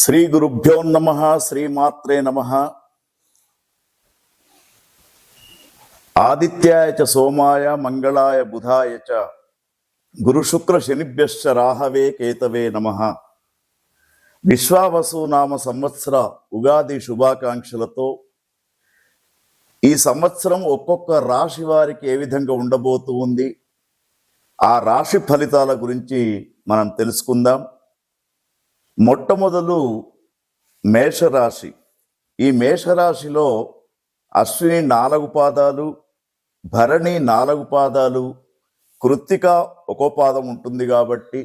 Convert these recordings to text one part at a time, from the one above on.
శ్రీ గురుభ్యో నమః. శ్రీమాత్రే నమః. ఆదిత్యాయ చ సోమాయ మంగళాయ బుధాయ చ గురు శుక్ర శనిభ్యశ్చ రాహవే కేతవే నమః. విశ్వావసు నామ సంవత్సర ఉగాది శుభాకాంక్షలతో ఈ సంవత్సరం ఒక్కొక్క రాశి వారికి ఏ విధంగా ఉండబోతూ ఉంది, ఆ రాశి ఫలితాల గురించి మనం తెలుసుకుందాం. మొట్టమొదలు మేషరాశి. ఈ మేషరాశిలో అశ్విని 4 పాదాలు, భరణి 4 పాదాలు, కృత్తిక 1 పాదం ఉంటుంది. కాబట్టి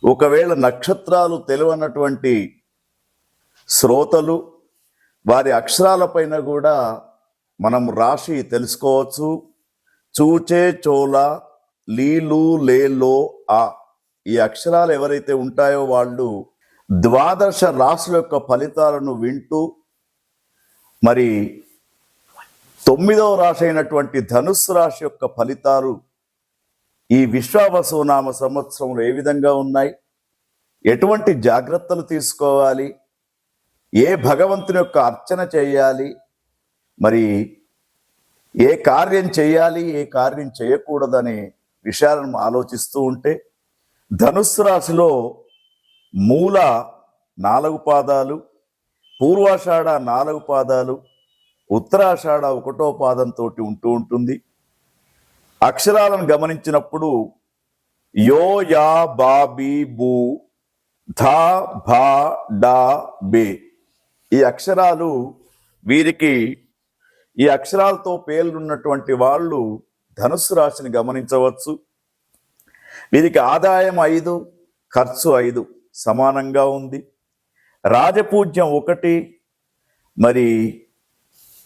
ఒకవేళ నక్షత్రాలు తెలియనటువంటి శ్రోతలు వారి అక్షరాలపైన కూడా మనం రాశి తెలుసుకోవచ్చు. చూచే, చోళ, లీలు, లేలో, ఆ ఈ అక్షరాలు ఎవరైతే ఉంటాయో వాళ్ళు ద్వాదశ రాశుల యొక్క ఫలితాలను వింటూ మరి 9వ రాశి అయినటువంటి ధనుస్సు రాశి యొక్క ఫలితాలు ఈ విశ్వావసు నామ సంవత్సరంలో ఏ విధంగా ఉన్నాయి, ఎటువంటి జాగ్రత్తలు తీసుకోవాలి, ఏ భగవంతుని యొక్క అర్చన చేయాలి, మరి ఏ కార్యం చేయాలి, ఏ కార్యం చేయకూడదనే విషయాలను ఆలోచిస్తూ ఉంటే ధనుస్సు రాశిలో మూల 4 పాదాలు, పూర్వాషాఢ 4 పాదాలు, ఉత్తరాషాఢ 1వ పాదంతో ఉంటూ ఉంటుంది. అక్షరాలను గమనించినప్పుడు యో, యా, బా, బి, బూ, ధా, భా, డా, బే ఈ అక్షరాలు వీరికి ఈ అక్షరాలతో పేర్లున్నటువంటి వాళ్ళు ధనుస్సు రాశిని గమనించవచ్చు. వీరికి ఆదాయం 5, ఖర్చు 5 సమానంగా ఉంది. రాజపూజ్యం 1, మరి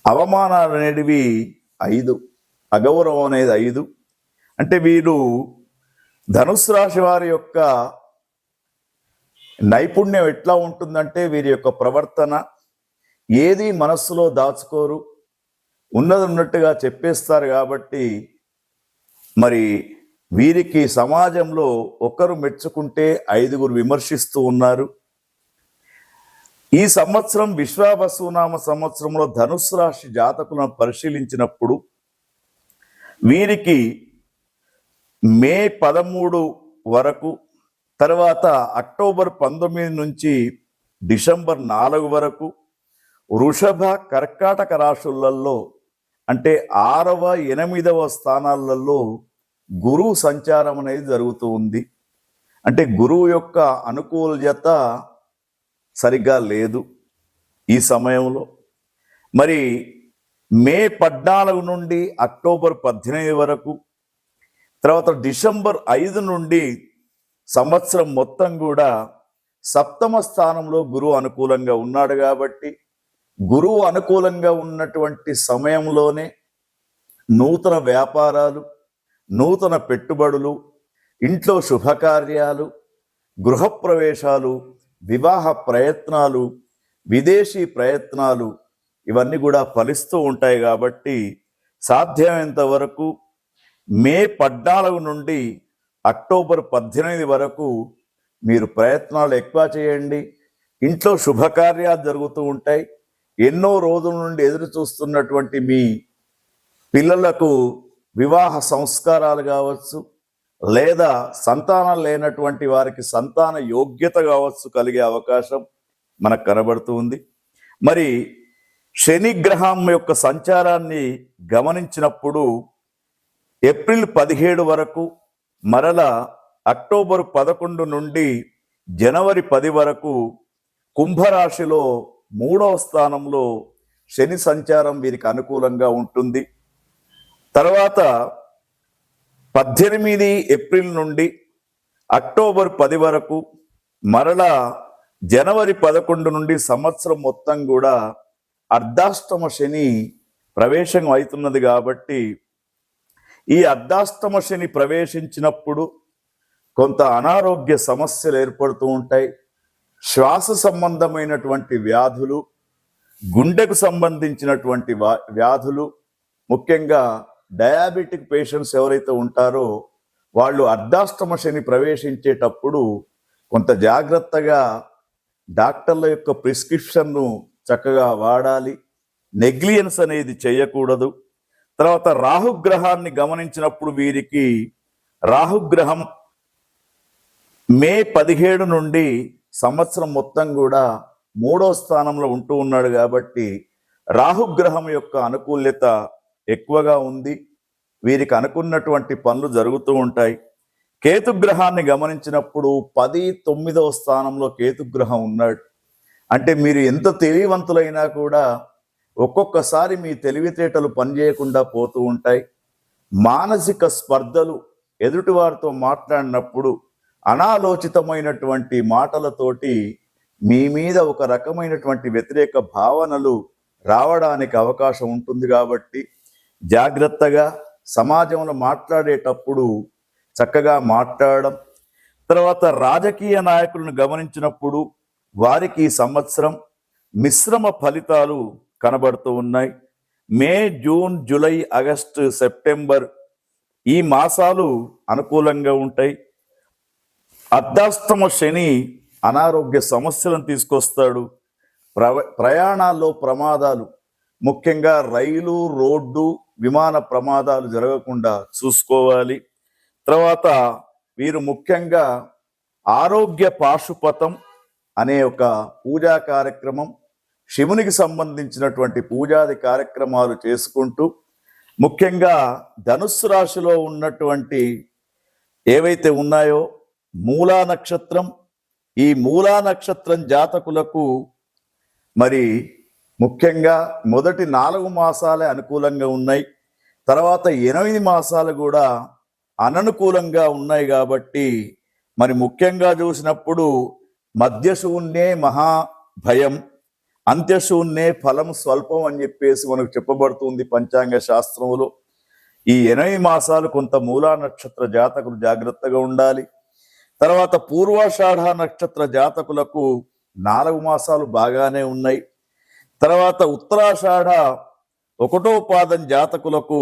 అవమానాలు అనేటివి 5, అగౌరవం అనేది 5. అంటే వీరు ధనుస్సు రాశి వారి యొక్క నైపుణ్యం ఎట్లా ఉంటుందంటే వీరి యొక్క ప్రవర్తన ఏది మనస్సులో దాచుకోరు, ఉన్నది ఉన్నట్టుగా చెప్పేస్తారు. కాబట్టి మరి వీరికి సమాజంలో ఒకరు మెచ్చుకుంటే 5గురు విమర్శిస్తూ ఉన్నారు. ఈ సంవత్సరం విశ్వావసునామ సంవత్సరంలో ధనుస్సు రాశి జాతకులను పరిశీలించినప్పుడు వీరికి మే 13 వరకు, తర్వాత అక్టోబర్ 19 నుంచి డిసెంబర్ 4 వరకు వృషభ, కర్కాటక రాశులలో అంటే 6వ, 8వ స్థానాలలో గురువు సంచారం అనేది జరుగుతూ ఉంది. అంటే గురువు యొక్క అనుకూలత సరిగ్గా లేదు ఈ సమయంలో. మరి మే 14 నుండి అక్టోబర్ 18 వరకు, తర్వాత డిసెంబర్ 5 నుండి సంవత్సరం మొత్తం కూడా 7వ స్థానంలో గురువు అనుకూలంగా ఉన్నాడు. కాబట్టి గురువు అనుకూలంగా ఉన్నటువంటి సమయంలోనే నూతన వ్యాపారాలు, నూతన పెట్టుబడులు, ఇంట్లో శుభకార్యాలు, గృహప్రవేశాలు, వివాహ ప్రయత్నాలు, విదేశీ ప్రయత్నాలు ఇవన్నీ కూడా ఫలిస్తూ ఉంటాయి. కాబట్టి సాధ్యమైనంత వరకు మే 14 నుండి అక్టోబర్ 18 వరకు మీరు ప్రయత్నాలు ఎక్కువ చేయండి. ఇంట్లో శుభకార్యాలు జరుగుతూ ఉంటాయి. ఎన్నో రోజుల నుండి ఎదురు చూస్తున్నటువంటి మీ పిల్లలకు వివాహ సంస్కారాలు కావచ్చు, లేదా సంతానం లేనటువంటి వారికి సంతాన యోగ్యత కావచ్చు కలిగే అవకాశం మనకు కనబడుతూ ఉంది. మరి శని గ్రహం యొక్క సంచారాన్ని గమనించినప్పుడు ఏప్రిల్ 17 వరకు, మరల అక్టోబర్ 11 నుండి జనవరి 10 వరకు కుంభరాశిలో 3వ స్థానంలో శని సంచారం వీరికి అనుకూలంగా ఉంటుంది. తర్వాత 18 ఏప్రిల్ నుండి అక్టోబర్ 10 వరకు, మరలా జనవరి 11 నుండి సంవత్సరం మొత్తం కూడా అర్ధాష్టమ శని ప్రవేశం అవుతున్నది. కాబట్టి ఈ అర్ధాష్టమ శని ప్రవేశించినప్పుడు కొంత అనారోగ్య సమస్యలు ఏర్పడుతూ ఉంటాయి. శ్వాస సంబంధమైనటువంటి వ్యాధులు, గుండెకు సంబంధించినటువంటి వ్యాధులు, ముఖ్యంగా డయాబెటిక్ పేషెంట్స్ ఎవరైతే ఉంటారో వాళ్ళు అర్ధాష్టమ శని ప్రవేశించేటప్పుడు కొంత జాగ్రత్తగా డాక్టర్ల యొక్క ప్రిస్క్రిప్షన్ను చక్కగా వాడాలి. నెగ్లియన్స్ అనేది చేయకూడదు. తర్వాత రాహుగ్రహాన్ని గమనించినప్పుడు వీరికి రాహుగ్రహం మే 17 నుండి సంవత్సరం మొత్తం కూడా 3వ స్థానంలో ఉంటూ ఉన్నాడు కాబట్టి రాహుగ్రహం యొక్క అనుకూల్యత ఎక్కువగా ఉంది. వీరికి అనుకున్నటువంటి పనులు జరుగుతూ ఉంటాయి. కేతుగ్రహాన్ని గమనించినప్పుడు 10, 9వ స్థానంలో కేతుగ్రహం ఉన్నాడు. అంటే మీరు ఎంత తెలివివంతులైనా కూడా ఒక్కొక్కసారి మీ తెలివితేటలు పనిచేయకుండా పోతూ ఉంటాయి. మానసిక స్పర్ధలు, ఎదుటివారితో మాట్లాడినప్పుడు అనాలోచితమైనటువంటి మాటలతోటి మీ మీద ఒక రకమైనటువంటి వ్యతిరేక భావనలు రావడానికి అవకాశం ఉంటుంది. కాబట్టి జాగ్రత్తగా సమాజంలో మాట్లాడేటప్పుడు చక్కగా మాట్లాడడం. తర్వాత రాజకీయ నాయకులను గమనించినప్పుడు వారికి ఈ సంవత్సరం మిశ్రమ ఫలితాలు కనబడుతూ ఉన్నాయి. మే, జూన్, జూలై, ఆగస్టు, సెప్టెంబర్ ఈ మాసాలు అనుకూలంగా ఉంటాయి. అర్ధాష్టమ శని అనారోగ్య సమస్యలను తీసుకొస్తాడు. ప్రయాణాల్లో ప్రమాదాలు, ముఖ్యంగా రైలు, రోడ్డు, విమాన ప్రమాదాలు జరగకుండా చూసుకోవాలి. తర్వాత వీరు ముఖ్యంగా ఆరోగ్య పాశుపతం అనే ఒక పూజా కార్యక్రమం, శివునికి సంబంధించినటువంటి పూజాది కార్యక్రమాలు చేసుకుంటూ, ముఖ్యంగా ధనుస్సు రాశిలో ఉన్నటువంటి ఏవైతే ఉన్నాయో మూలా నక్షత్రం, ఈ మూలా నక్షత్రం జాతకులకు మరి ముఖ్యంగా మొదటి 4 మాసాలే అనుకూలంగా ఉన్నాయి. తర్వాత 8 మాసాలు కూడా అననుకూలంగా ఉన్నాయి. కాబట్టి మరి ముఖ్యంగా చూసినప్పుడు మధ్యశూన్యే మహాభయం, అంత్యశూన్యే ఫలం స్వల్పం అని చెప్పేసి మనకు చెప్పబడుతుంది పంచాంగ శాస్త్రంలో. ఈ 8 మాసాలు కొంత మూలా నక్షత్ర జాతకులు జాగ్రత్తగా ఉండాలి. తర్వాత పూర్వాషాఢ నక్షత్ర జాతకులకు 4 మాసాలు బాగానే ఉన్నాయి. తర్వాత ఉత్తరాషాఢ 1వ పాదం జాతకులకు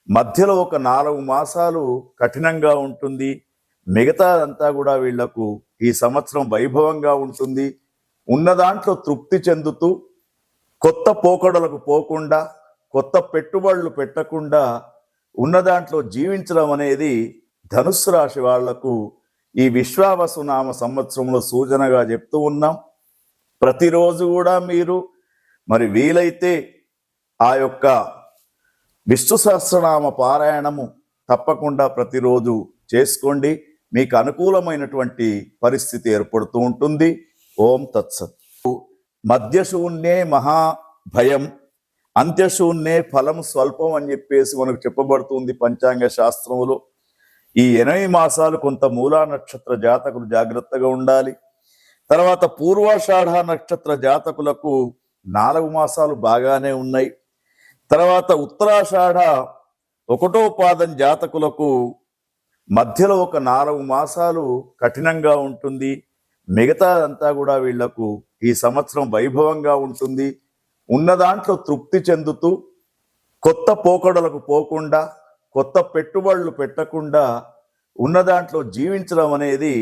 మధ్యలో ఒక 4 మాసాలు కఠినంగా ఉంటుంది. మిగతా అంతా కూడా వీళ్లకు ఈ సంవత్సరం వైభవంగా ఉంటుంది. ఉన్న దాంట్లో తృప్తి చెందుతూ కొత్త పోకడలకు పోకుండా, కొత్త పెట్టుబడులు పెట్టకుండా ఉన్న దాంట్లో జీవించడం అనేది ధనుస్సు రాశి వాళ్లకు ఈ విశ్వావసునామ సంవత్సరంలో సూచనగా చెప్తూ ఉన్నాం. ప్రతిరోజు కూడా మీరు మరి వీలైతే ఆ యొక్క విష్ణు సహస్రనామ పారాయణము తప్పకుండా ప్రతిరోజు చేసుకోండి. మీకు అనుకూలమైనటువంటి పరిస్థితి ఏర్పడుతూ ఉంటుంది. ఓం తత్సత్. మధ్యశూన్యే మహాభయం, అంత్యశూన్యే ఫలం స్వల్పం అని చెప్పేసి మనకు చెప్పబడుతుంది పంచాంగ శాస్త్రంలో. ఈ 8 మాసాలు కొంత మూలా నక్షత్ర జాతకులు జాగ్రత్తగా ఉండాలి. తర్వాత పూర్వాషాఢ నక్షత్ర జాతకులకు 4 మాసాలు బాగానే ఉన్నాయి. తర్వాత ఉత్తరాషాఢ 1వ పాదం జాతకులకు మధ్యలో ఒక 4 మాసాలు కఠినంగా ఉంటుంది. మిగతా అంతా కూడా వీళ్లకు ఈ సంవత్సరం వైభవంగా ఉంటుంది. ఉన్న దాంట్లో తృప్తి చెందుతూ కొత్త పోకడలకు పోకుండా, కొత్త పెట్టుబడులు పెట్టకుండా ఉన్న దాంట్లో జీవించడం అనేది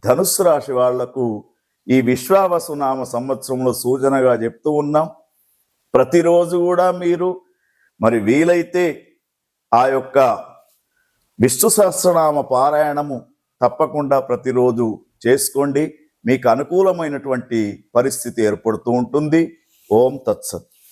ధనుస్సు రాశి వాళ్లకు ఈ విశ్వావసునామ సంవత్సరంలో సూచనగా చెప్తూ ఉన్నాం. ప్రతిరోజు కూడా మీరు మరి వీలైతే ఆ యొక్క విష్ణు సహస్రనామ పారాయణము తప్పకుండా ప్రతిరోజు చేసుకోండి. మీకు అనుకూలమైనటువంటి పరిస్థితి ఏర్పడుతూ ఉంటుంది. ఓం తత్సత్.